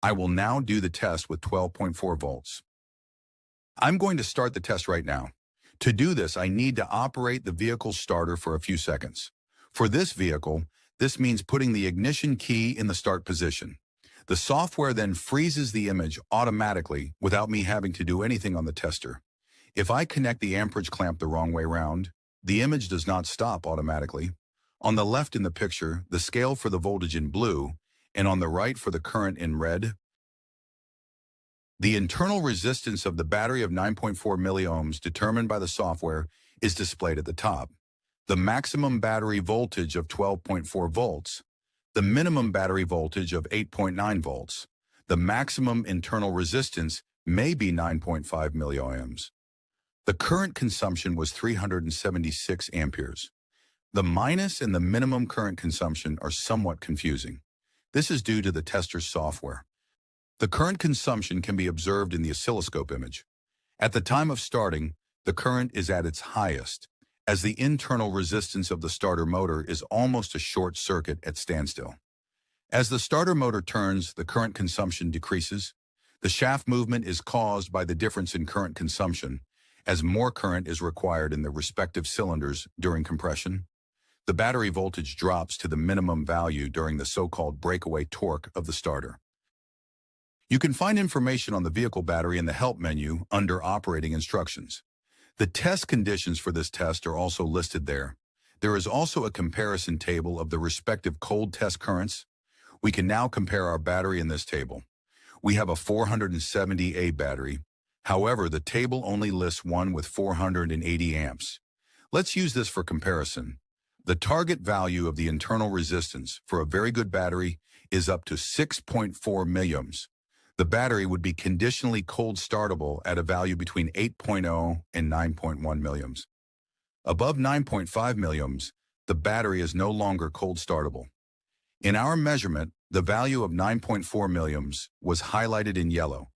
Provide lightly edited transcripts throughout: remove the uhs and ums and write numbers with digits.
I will now do the test with 12.4 volts. I'm going to start the test right now. To do this, I need to operate the vehicle starter for a few seconds. For this vehicle, this means putting the ignition key in the start position. The software then freezes the image automatically without me having to do anything on the tester. If I connect the amperage clamp the wrong way around, the image does not stop automatically. On the left in the picture, the scale for the voltage in blue, and on the right for the current in red. The internal resistance of the battery of 9.4 milliohms determined by the software is displayed at the top. The maximum battery voltage of 12.4 volts, the minimum battery voltage of 8.9 volts. The maximum internal resistance may be 9.5 milliohms. The current consumption was 376 amperes. The minus and the minimum current consumption are somewhat confusing. This is due to the tester's software. The current consumption can be observed in the oscilloscope image. At the time of starting, the current is at its highest, as the internal resistance of the starter motor is almost a short circuit at standstill. As the starter motor turns, the current consumption decreases. The shaft movement is caused by the difference in current consumption, as more current is required in the respective cylinders during compression. The battery voltage drops to the minimum value during the so-called breakaway torque of the starter. You can find information on the vehicle battery in the Help menu under Operating Instructions. The test conditions for this test are also listed there. There is also a comparison table of the respective cold test currents. We can now compare our battery in this table. We have a 470A battery. However, the table only lists one with 480 amps. Let's use this for comparison. The target value of the internal resistance for a very good battery is up to 6.4 milliohms. The battery would be conditionally cold startable at a value between 8.0 and 9.1 milliohms. Above 9.5 milliohms, the battery is no longer cold startable. In our measurement, the value of 9.4 milliohms was highlighted in yellow,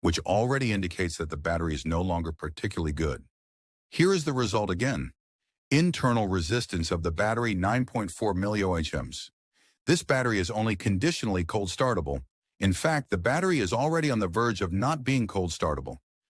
which already indicates that the battery is no longer particularly good. Here is the result again. Internal resistance of the battery 9.4 milliohms. This battery is only conditionally cold startable. In fact, the battery is already on the verge of not being cold startable.